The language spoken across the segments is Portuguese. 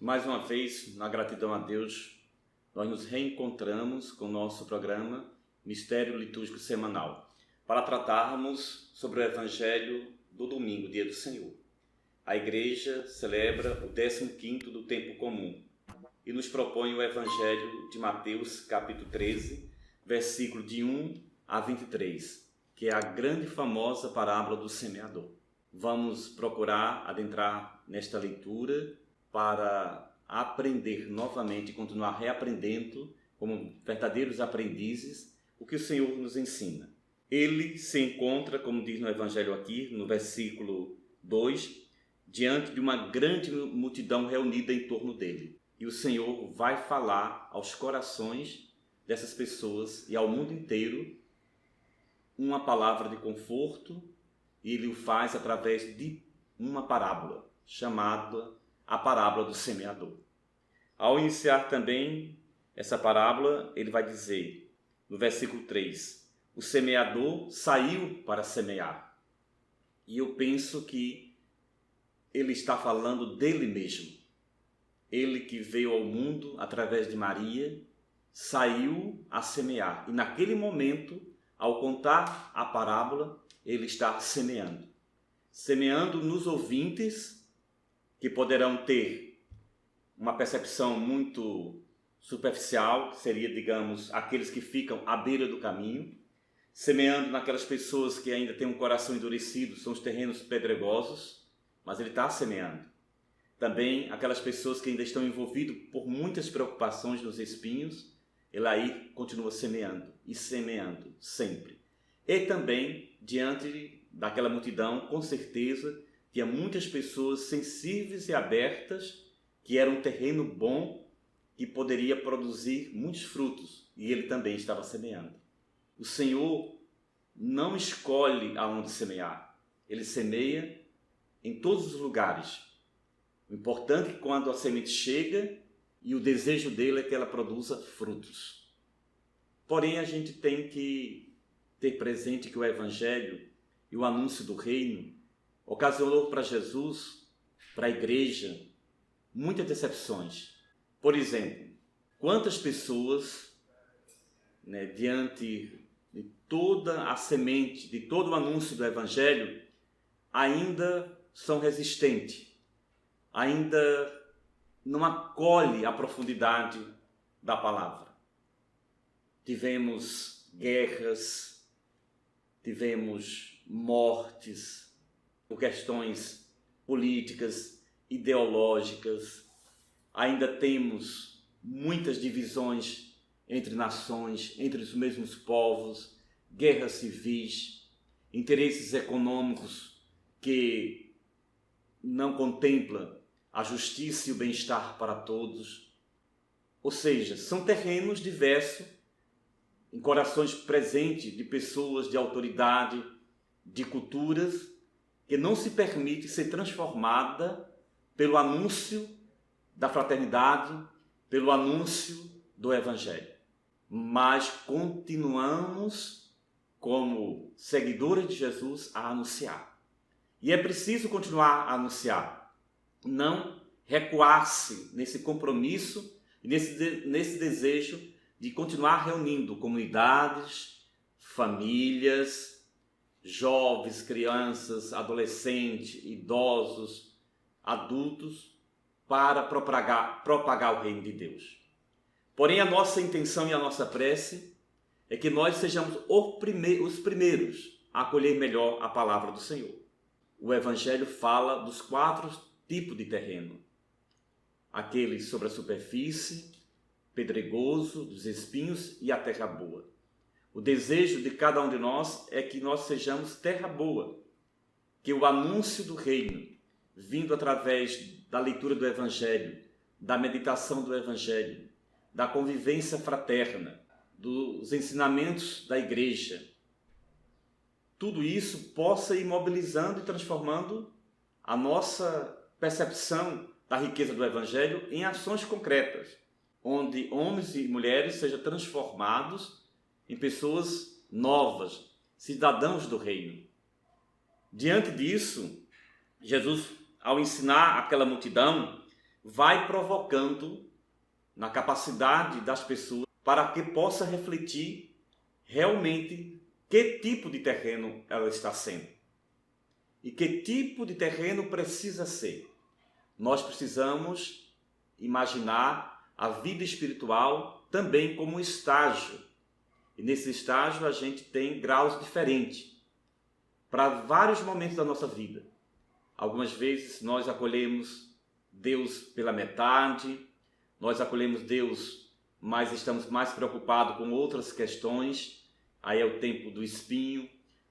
Mais uma vez, na gratidão a Deus, nós nos reencontramos com o nosso programa Mistério Litúrgico Semanal para tratarmos sobre o Evangelho do domingo, dia do Senhor. A Igreja celebra o 15º do tempo comum e nos propõe o Evangelho de Mateus, capítulo 13, versículo de 1 a 23, que é a grande e famosa parábola do semeador. Vamos procurar adentrar nesta leitura para aprender novamente e continuar reaprendendo como verdadeiros aprendizes o que o Senhor nos ensina. Ele se encontra, como diz no Evangelho aqui, no versículo 2, diante de uma grande multidão reunida em torno dele. E o Senhor vai falar aos corações dessas pessoas e ao mundo inteiro uma palavra de conforto, e ele o faz através de uma parábola, chamada a parábola do semeador. Ao iniciar também essa parábola, ele vai dizer, no versículo 3, o semeador saiu para semear. E eu penso que ele está falando dele mesmo. Ele que veio ao mundo através de Maria, saiu a semear. E naquele momento, ao contar a parábola, ele está semeando. Semeando nos ouvintes, que poderão ter uma percepção muito superficial, seria, digamos, aqueles que ficam à beira do caminho, semeando naquelas pessoas que ainda têm um coração endurecido, são os terrenos pedregosos, mas ele está semeando. Também aquelas pessoas que ainda estão envolvidas por muitas preocupações nos espinhos, ele aí continua semeando e semeando sempre. E também, diante daquela multidão, com certeza, tinha muitas pessoas sensíveis e abertas, que era um terreno bom, que poderia produzir muitos frutos, e ele também estava semeando. O Senhor não escolhe aonde semear, ele semeia em todos os lugares. O importante é que quando a semente chega, e o desejo dele é que ela produza frutos. Porém, a gente tem que ter presente que o Evangelho e o anúncio do reino ocasionou para Jesus, para a igreja, muitas decepções. Por exemplo, quantas pessoas, diante de toda a semente, de todo o anúncio do Evangelho, ainda são resistentes, ainda não acolhe a profundidade da palavra. Tivemos guerras, tivemos mortes, por questões políticas, ideológicas, ainda temos muitas divisões entre nações, entre os mesmos povos, guerras civis, interesses econômicos que não contemplam a justiça e o bem-estar para todos. Ou seja, são terrenos diversos, em corações presentes de pessoas de autoridade, de culturas, que não se permite ser transformada pelo anúncio da fraternidade, pelo anúncio do Evangelho. Mas continuamos, como seguidores de Jesus, a anunciar. E é preciso continuar a anunciar, não recuar-se nesse compromisso e nesse desejo de continuar reunindo comunidades, famílias, jovens, crianças, adolescentes, idosos, adultos, para propagar o reino de Deus. Porém, a nossa intenção e a nossa prece é que nós sejamos os primeiros a acolher melhor a palavra do Senhor. O Evangelho fala dos 4 tipos de terreno. Aquele sobre a superfície, pedregoso, dos espinhos e a terra boa. O desejo de cada um de nós é que nós sejamos terra boa, que o anúncio do reino, vindo através da leitura do Evangelho, da meditação do Evangelho, da convivência fraterna, dos ensinamentos da igreja, tudo isso possa ir mobilizando e transformando a nossa percepção da riqueza do Evangelho em ações concretas, onde homens e mulheres sejam transformados em pessoas novas, cidadãos do reino. Diante disso, Jesus, ao ensinar aquela multidão, vai provocando na capacidade das pessoas para que possa refletir realmente que tipo de terreno ela está sendo e que tipo de terreno precisa ser. Nós precisamos imaginar a vida espiritual também como um estágio. E nesse estágio a gente tem graus diferentes para vários momentos da nossa vida. Algumas vezes nós acolhemos Deus pela metade, nós acolhemos Deus, mas estamos mais preocupados com outras questões. Aí é o tempo do espinho.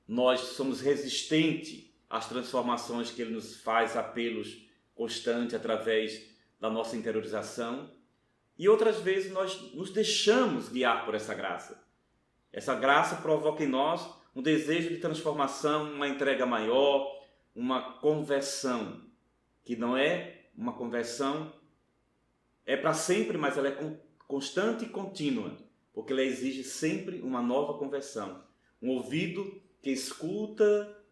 Nós somos resistentes às transformações que Ele nos faz, apelos constantes através da nossa interiorização. E outras vezes nós nos deixamos guiar por essa graça. Essa graça provoca em nós um desejo de transformação, uma entrega maior, uma conversão, que não é uma conversão, é para sempre, mas ela é constante e contínua, porque ela exige sempre uma nova conversão. Um ouvido que escuta,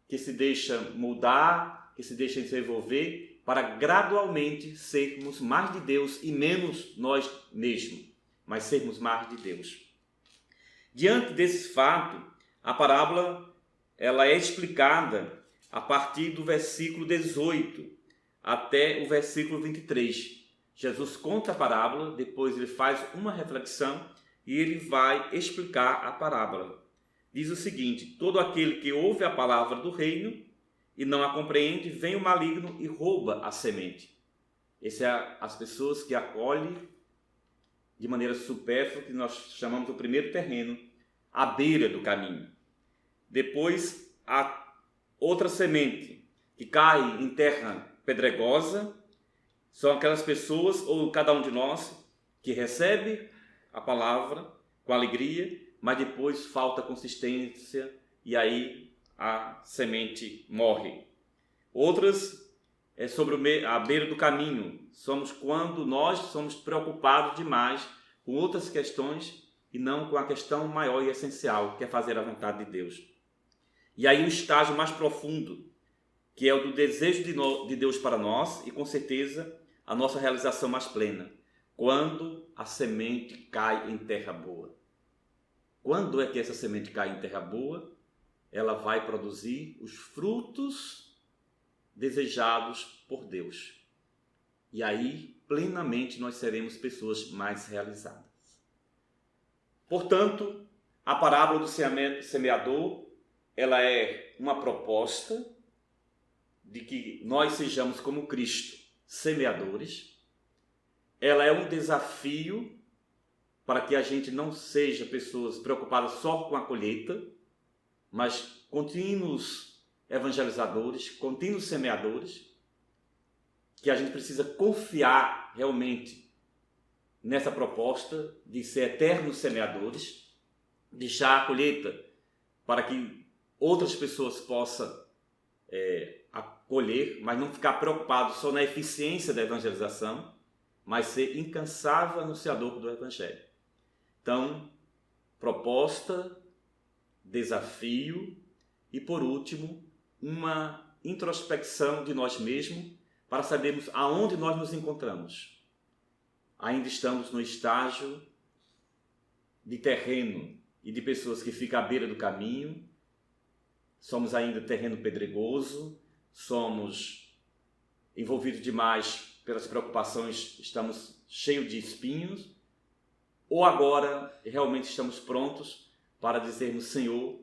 que se deixa mudar, que se deixa desenvolver, para gradualmente sermos mais de Deus e menos nós mesmos, mas sermos mais de Deus. Diante desse fato, a parábola ela é explicada a partir do versículo 18 até o versículo 23. Jesus conta a parábola, depois ele faz uma reflexão e ele vai explicar a parábola. Diz o seguinte: todo aquele que ouve a palavra do reino e não a compreende, vem o maligno e rouba a semente. Essas são as pessoas que acolhem de maneira supérflua, que nós chamamos do primeiro terreno, à beira do caminho. Depois, a outra semente que cai em terra pedregosa, são aquelas pessoas, ou cada um de nós, que recebe a palavra com alegria, mas depois falta consistência e aí a semente morre. Outras é sobre a beira do caminho. Somos quando nós somos preocupados demais com outras questões e não com a questão maior e essencial, que é fazer a vontade de Deus. E aí o estágio mais profundo, que é o do desejo de Deus para nós e com certeza a nossa realização mais plena, quando a semente cai em terra boa. Quando é que essa semente cai em terra boa? Ela vai produzir os frutos desejados por Deus. E aí, plenamente, nós seremos pessoas mais realizadas. Portanto, a parábola do semeador, ela é uma proposta de que nós sejamos como Cristo, semeadores. Ela é um desafio para que a gente não seja pessoas preocupadas só com a colheita, mas contínuos evangelizadores, contínuos semeadores, que a gente precisa confiar realmente nessa proposta de ser eternos semeadores, deixar a colheita para que outras pessoas possam acolher, mas não ficar preocupado só na eficiência da evangelização, mas ser incansável anunciador do Evangelho. Então, proposta, desafio e, por último, uma introspecção de nós mesmos para sabermos aonde nós nos encontramos. Ainda estamos no estágio de terreno e de pessoas que ficam à beira do caminho. Somos ainda terreno pedregoso, somos envolvidos demais pelas preocupações, estamos cheios de espinhos, ou agora realmente estamos prontos para dizermos: Senhor,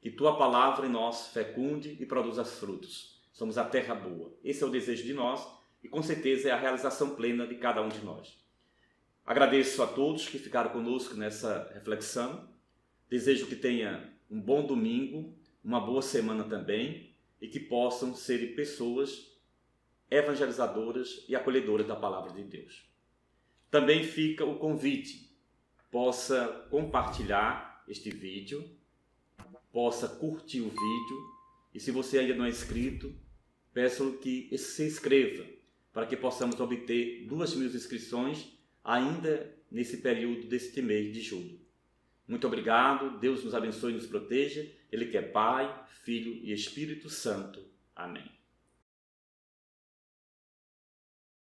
que Tua palavra em nós fecunde e produza frutos. Somos a terra boa. Esse é o desejo de nós e com certeza é a realização plena de cada um de nós. Agradeço a todos que ficaram conosco nessa reflexão. Desejo que tenha um bom domingo, uma boa semana também e que possam ser pessoas evangelizadoras e acolhedoras da palavra de Deus. Também fica o convite, possa compartilhar este vídeo, possa curtir o vídeo e se você ainda não é inscrito, peço que se inscreva para que possamos obter 2.000 inscrições ainda nesse período deste mês de julho. Muito obrigado, Deus nos abençoe e nos proteja, Ele que é Pai, Filho e Espírito Santo. Amém.